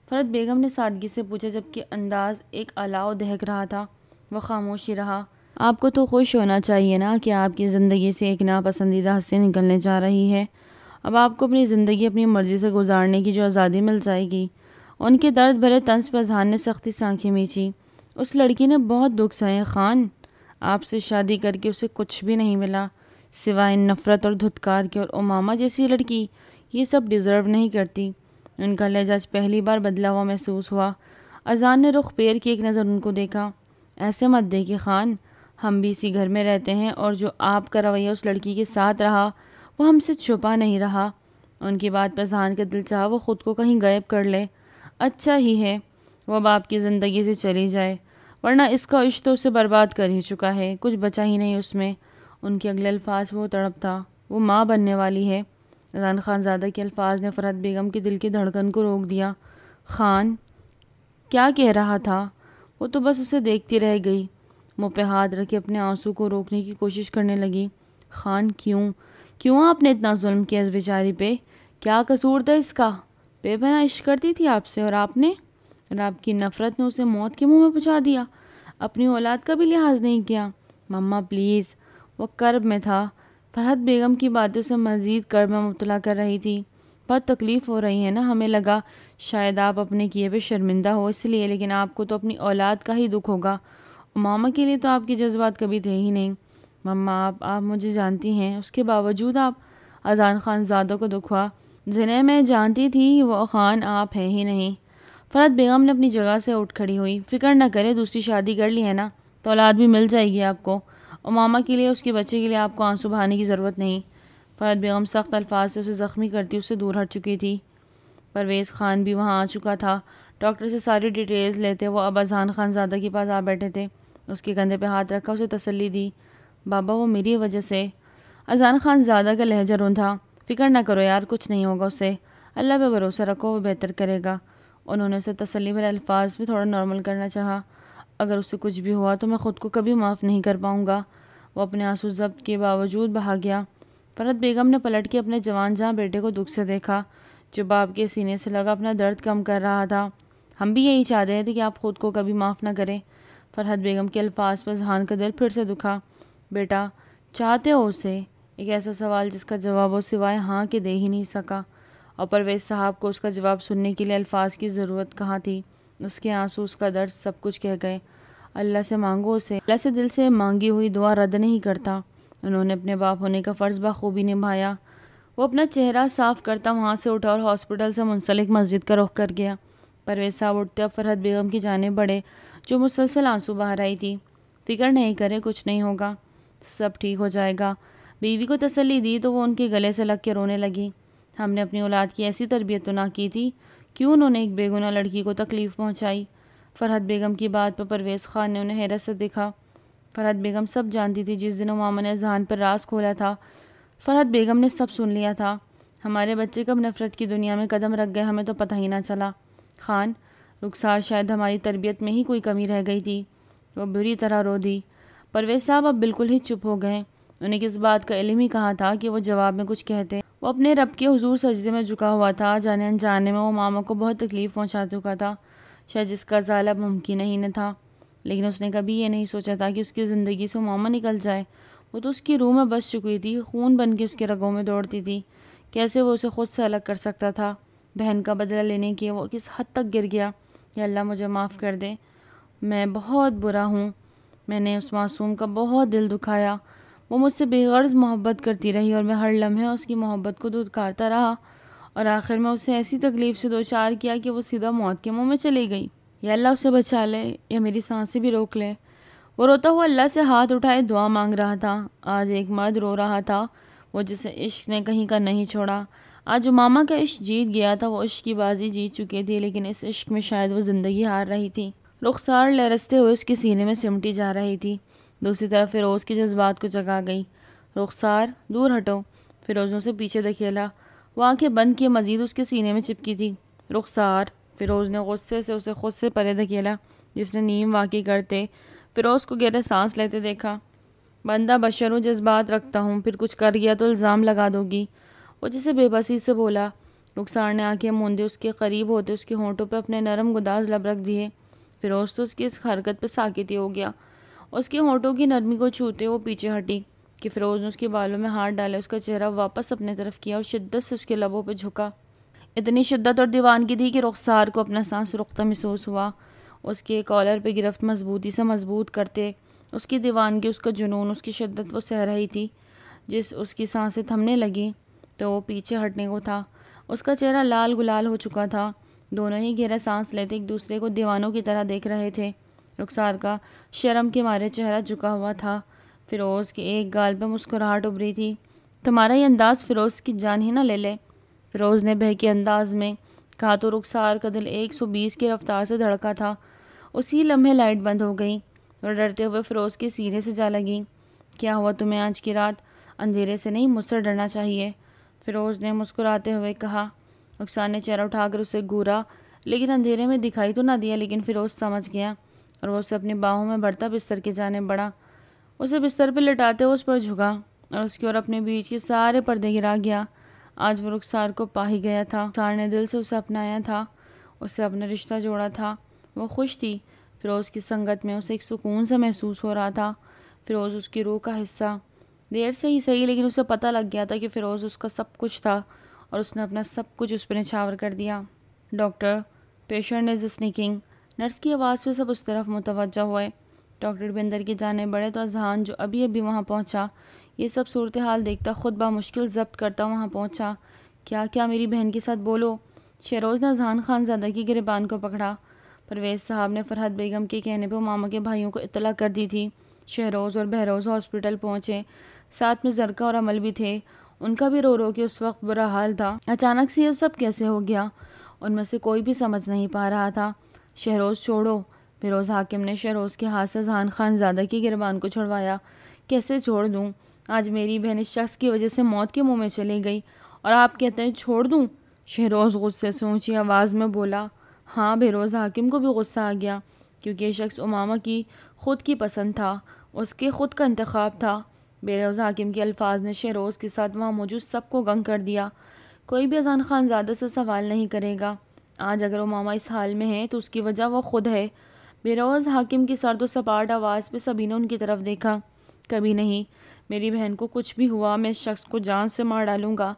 فرحت بیگم نے سادگی سے پوچھا، جبکہ انداز ایک الاؤ دہک رہا تھا۔ وہ خاموش ہی رہا۔ آپ کو تو خوش ہونا چاہیے نا کہ آپ کی زندگی سے ایک ناپسندیدہ ہستی نکلنے جا رہی ہے۔ اب آپ کو اپنی زندگی اپنی مرضی سے گزارنے کی جو آزادی مل جائے گی۔ ان کے درد بھرے طنز پہ اذہان نے سختی سے آنکھیں میچی۔ اس لڑکی نے بہت دکھ سہے خان، آپ سے شادی کر کے اسے کچھ بھی نہیں ملا سوائے نفرت اور دھتکار کے، اور امامہ جیسی لڑکی یہ سب ڈیزرو نہیں کرتی۔ ان کا لہجہ پہلی بار بدلا ہوا محسوس ہوا۔ اذان نے رخ پیر کی ایک نظر ان کو دیکھا۔ ایسے مت دیکھیں خان، ہم بھی اسی گھر میں رہتے ہیں، اور جو آپ کا رویہ اس لڑکی کے ساتھ رہا وہ ہم سے چھپا نہیں رہا۔ ان کی بات پہ اذان کا دل چاہا وہ خود کو کہیں غائب کر لے۔ اچھا ہی ہے وہ اب آپ کی زندگی سے چلی جائے، ورنہ اس کا عشق تو اسے برباد کر ہی چکا ہے، کچھ بچا ہی نہیں اس میں۔ ان کے اگلے الفاظ وہ تڑپ تھا، وہ ماں بننے والی ہے۔ اذان خان زادہ کے الفاظ نے فرحت بیگم کے دل کی دھڑکن کو روک دیا۔ خان کیا کہہ رہا تھا؟ وہ تو بس اسے دیکھتی رہ گئی، منہ پہ ہاتھ رکھے اپنے آنسو کو روکنے کی کوشش کرنے لگی۔ خان کیوں آپ نے اتنا ظلم کیا اس بیچاری پہ؟ کیا قصور تھا اس کا؟ بے پناہ عشق کرتی تھی آپ سے، اور آپ نے اور آپ کی نفرت نے اسے موت کے منہ میں پہنچا دیا، اپنی اولاد کا بھی لحاظ نہیں کیا۔ مما پلیز، وہ کرب میں تھا۔ فرحت بیگم کی باتیں اسے مزید کرب میں مبتلا کر رہی تھی۔ بہت تکلیف ہو رہی ہے نا، ہمیں لگا شاید آپ اپنے کیے پہ شرمندہ ہو اس لیے، لیکن آپ کو تو اپنی اولاد کا ہی دکھ ہوگا۔ ماما کے لیے تو آپ کے جذبات کبھی تھے ہی نہیں۔ مما آپ مجھے جانتی ہیں، اس کے باوجود آپ اذان خان زادوں کو دکھ ہوا، جنہیں میں جانتی تھی وہ خان آپ ہیں ہی نہیں۔ فرحت بیگم نے اپنی جگہ سے اٹھ کھڑی ہوئی۔ فکر نہ کرے، دوسری شادی کر لی ہے نا تو اولاد بھی مل جائے گی آپ کو، اور ماما کے لیے، اس کے بچے کے لیے آپ کو آنسو بہانے کی ضرورت نہیں۔ فرحت بیگم سخت الفاظ سے اسے زخمی کرتی اس سے دور ہٹ چکی تھی۔ پرویز خان بھی وہاں آ چکا تھا۔ ڈاکٹر سے ساری ڈیٹیلز لیتے وہ اب اذان خان زادہ کے پاس آ بیٹھے تھے۔ اس کے کندھے پہ ہاتھ رکھا، اسے تسلی دی۔ بابا وہ میری وجہ سے۔ اذان خان زادہ کا لہجہ رون تھا۔ فکر نہ کرو یار، کچھ نہیں ہوگا اسے، اللہ پہ بھروسہ رکھو، وہ بہتر کرے گا۔ انہوں نے اسے تسلی بھرے الفاظ میں تھوڑا نارمل کرنا چاہا۔ اگر اسے کچھ بھی ہوا تو میں خود کو کبھی معاف نہیں کر پاؤں گا۔ وہ اپنے آنسو ضبط کے باوجود بہا گیا۔ فرحت بیگم نے پلٹ کے اپنے جوان جہاں بیٹے کو دکھ سے دیکھا، جو باپ کے سینے سے لگا اپنا درد کم کر رہا تھا۔ ہم بھی یہی چاہ رہے تھے کہ آپ خود کو کبھی معاف نہ کریں۔ فرحت بیگم کے الفاظ پر ذہان کا دل پھر سے دکھا۔ بیٹا، چاہتے ہو اسے؟ ایک ایسا سوال جس کا جواب وہ سوائے ہاں کے دے ہی نہیں سکا، اور پرویز صاحب کو اس کا جواب سننے کے لیے الفاظ کی ضرورت کہاں تھی۔ اس کے آنسو، اس کا درد سب کچھ کہہ گئے۔ اللہ سے مانگو اسے، اللہ سے دل سے مانگی ہوئی دعا رد نہیں کرتا۔ انہوں نے اپنے باپ ہونے کا فرض بخوبی نبھایا۔ وہ اپنا چہرہ صاف کرتا وہاں سے اٹھا اور ہاسپٹل سے منسلک مسجد کا رخ کر گیا۔ پرویز صاحب اٹھتے اب فرحت بیگم کی جانب بڑھے، جو مسلسل آنسو بہا رہی تھی۔ فکر نہیں کرے، کچھ نہیں ہوگا، سب ٹھیک ہو جائے گا۔ بیوی کو تسلی دی تو وہ ان کے گلے سے لگ کے رونے لگی۔ ہم نے اپنی اولاد کی ایسی تربیت تو نہ کی تھی، کیوں انہوں نے ایک بے گناہ لڑکی کو تکلیف پہنچائی؟ فرحت بیگم کی بات پر پرویز خان نے انہیں حیرت سے دیکھا۔ فرحت بیگم سب جانتی تھی۔ جس دن ماما نے ذہان پر راز کھولا تھا، فرحت بیگم نے سب سن لیا تھا۔ ہمارے بچے کب نفرت کی دنیا میں قدم رکھ گئے ہمیں تو پتہ ہی نہ چلا۔ خان، رخسار شاید ہماری تربیت میں ہی کوئی کمی رہ گئی تھی۔ وہ بری طرح رو دی۔ پرویز صاحب اب بالکل ہی چپ ہو گئے۔ انہیں کس بات کا علم ہی کہا تھا کہ وہ جواب میں کچھ کہتے۔ وہ اپنے رب کے حضور سجدے میں جھکا ہوا تھا۔ جانے انجانے میں وہ ماما کو بہت تکلیف پہنچا چکا تھا، شاید جس کا ازالہ اب ممکن ہی نہ تھا۔ لیکن اس نے کبھی یہ نہیں سوچا تھا کہ اس کی زندگی سے ماما نکل جائے۔ وہ تو اس کی روح میں بس چکی تھی، خون بن کے اس کے رگوں میں دوڑتی تھی۔ کیسے وہ اسے خود سے الگ کر سکتا تھا؟ بہن کا بدلہ لینے کے وہ کس حد تک گر گیا۔ یا اللہ مجھے معاف کر دے، میں بہت برا ہوں، میں نے اس معصوم کا بہت دل دکھایا۔ وہ مجھ سے بے غرض محبت کرتی رہی اور میں ہر لمحے اس کی محبت کو دھتکارتا رہا، اور آخر میں اسے ایسی تکلیف سے دوچار کیا کہ وہ سیدھا موت کے منہ میں چلی گئی۔ یا اللہ اسے بچا لے، یا میری سانسیں بھی روک لے۔ وہ روتا ہوا اللہ سے ہاتھ اٹھائے دعا مانگ رہا تھا۔ آج ایک مرد رو رہا تھا، وہ جسے عشق نے کہیں کا نہیں چھوڑا۔ آج جو ماما کا عشق جیت گیا تھا، وہ عشق کی بازی جیت چکی تھی، لیکن اس عشق میں شاید وہ زندگی ہار رہی تھی۔ رخسار لرزتے ہوئے اس کے سینے میں سمٹی جا رہی تھی۔ دوسری طرف فیروز کے جذبات کو جگا گئی۔ رخسار، دور ہٹو۔ فیروز نے اسے پیچھے دھکیلا۔ وہ آنکھیں بند کیے مزید اس کے سینے میں چپکی تھی۔ رخسار، فیروز نے غصے سے اسے خود سے پرے دھکیلا، جس نے نیم واقعی کرتے فیروز کو گہرے سانس لیتے دیکھا۔ بندہ بشر ہوں، جذبات رکھتا ہوں، پھر کچھ کر گیا تو الزام لگا دو گی، وہ جسے بے بسی سے بولا۔ رخسار نے آنکھیں موندے اس کے قریب ہوتے اس کے ہونٹوں پہ اپنے نرم گداز لب رکھ دیے۔ فیروز تو اس کی اس حرکت پہ ساکت ہی ہو گیا۔ اس کے ہونٹوں کی نرمی کو چھوتے وہ پیچھے ہٹی کہ فیروز نے اس کے بالوں میں ہاتھ ڈالے، اس کا چہرہ واپس اپنے طرف کیا اور شدت سے اس کے لبوں پہ جھکا۔ اتنی شدت اور دیوانگی تھی کہ رخسار کو اپنا سانس رکتا محسوس ہوا۔ اس کے کالر پہ گرفت مضبوطی سے مضبوط کرتے، اس کی دیوانگی، اس کا جنون، اس کی شدت وہ سہ رہی تھی۔ جس اس کی سانسیں تھمنے لگی تو وہ پیچھے ہٹنے کو تھا۔ اس کا چہرہ لال گلال ہو چکا تھا۔ دونوں ہی گہرا سانس لیتے ایک دوسرے کو دیوانوں کی طرح دیکھ رہے تھے۔ رخسار کا شرم کے مارے چہرہ جھکا ہوا تھا۔ فیروز کے ایک گال پہ مسکراہٹ ابھری تھی۔ تمہارا یہ انداز فیروز کی جان ہی نہ لے لے، فیروز نے بہکے انداز میں کہا تو رخسار کا دل 120 کی رفتار سے دھڑکا تھا۔ اسی لمحے لائٹ بند ہو گئی اور ڈرتے ہوئے فیروز کے سینے سے جا لگی۔ کیا ہوا تمہیں آج کی رات؟ اندھیرے سے نہیں، مجھ سے ڈرنا چاہیے، فیروز نے مسکراتے ہوئے کہا۔ رخسار نے چہرہ اٹھا کر اسے گھورا، لیکن اندھیرے میں دکھائی تو نہ دیا، لیکن فیروز سمجھ گیا اور وہ اسے اپنی باہوں میں بڑھتا بستر کے جانب بڑھا۔ اسے بستر پہ لٹاتے ہوئے اس پر جھکا اور اس کی اور اپنے بیچ کے سارے پردے گرا گیا۔ آج وہ رخسار کو پا ہی گیا تھا۔ رخسار نے دل سے اسے اپنایا تھا۔ اسے اپنا رشتہ جوڑا تھا۔ وہ خوش تھی، فیروز کی سنگت میں اسے ایک سکون سا محسوس ہو رہا تھا۔ فیروز اس کی روح کا حصہ، دیر سے ہی صحیح لیکن اسے پتہ لگ گیا تھا کہ فیروز اس کا سب کچھ تھا اور اس نے اپنا سب کچھ اس پہ نچھاور کر دیا۔ Doctor, patient is snacking. Nurse کی آواز پہ سب اس طرف متوجہ ہوئے۔ ڈاکٹر بھی اندر کی جانب بڑھے تو اذہان جو ابھی ابھی وہاں پہنچا یہ سب صورتحال دیکھتا خود بمشکل ضبط کرتا وہاں پہنچا۔ کیا میری بہن کے ساتھ بولو۔ شہروز نے اذہان خان زادہ کی گریبان کو پکڑا۔ پرویز صاحب نے فرحت بیگم کے کہنے پہ ماما کے بھائیوں کو اطلاع کر دی تھی۔ شہروز اور بہروز ہاسپٹل پہنچے، ساتھ میں زرکا اور عمل بھی تھے۔ ان کا بھی رو رو کے اس وقت برا حال تھا۔ اچانک سے یہ سب کیسے ہو گیا؟ ان میں سے کوئی بھی سمجھ نہیں پا رہا تھا۔ شہروز چھوڑو۔ فیروز حاکم نے شہروز کے ہاتھ سے اذہان خان زادہ کی گریبان کو چھڑوایا۔ کیسے چھوڑ دوں؟ آج میری بہن اس شخص کی وجہ سے موت کے منہ میں چلی گئی اور آپ کہتے ہیں چھوڑ دوں؟ شہروز غصے سے اونچی آواز میں بولا۔ ہاں، بہروز حاکم کو بھی غصہ آ گیا کیونکہ یہ شخص امامہ کی خود کی پسند تھا، اس کے خود کا انتخاب تھا۔ بہروز حاکم کے الفاظ نے شہروز کے ساتھ وہاں موجود سب کو گنگ کر دیا۔ کوئی بھی اذہان خان زادہ سے سوال نہیں کرے گا۔ آج اگر امامہ اس حال میں ہے تو اس کی وجہ وہ خود ہے۔ بہروز حاکم کی سرد و سپاٹ آواز پہ سبھی نے ان کی طرف دیکھا۔ کبھی نہیں، میری بہن کو کچھ بھی ہوا میں اس شخص کو جان سے مار ڈالوں گا،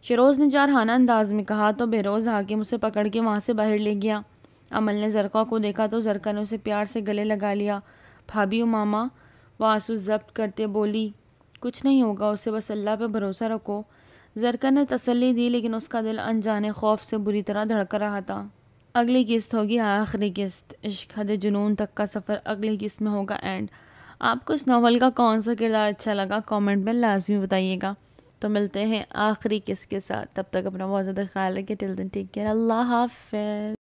شہروز نے جارحانہ انداز میں کہا تو بہروز حاکم اسے پکڑ کے وہاں سے باہر لے گیا۔ عمل نے زرقا کو دیکھا تو زرقا نے اسے پیار سے گلے لگا لیا۔ بھابھی امامہ، وہ آنسو ضبط کرتے بولی، کچھ نہیں ہوگا اسے، بس اللہ پہ بھروسہ رکھو۔ زرقا نے تسلی دی لیکن اس کا دل انجانے خوف سے بری طرح دھڑک رہا تھا۔ اگلی قسط ہوگی آخری قسط، عشق حد جنون تک کا سفر اگلی قسط میں ہوگا اینڈ۔ آپ کو اس ناول کا کون سا کردار اچھا لگا کامنٹ میں لازمی بتائیے گا۔ تو ملتے ہیں آخری قسط کے ساتھ، تب تک اپنا بہت زیادہ خیال رکھیں۔ ٹل دین ٹیک کیئر، اللہ حافظ۔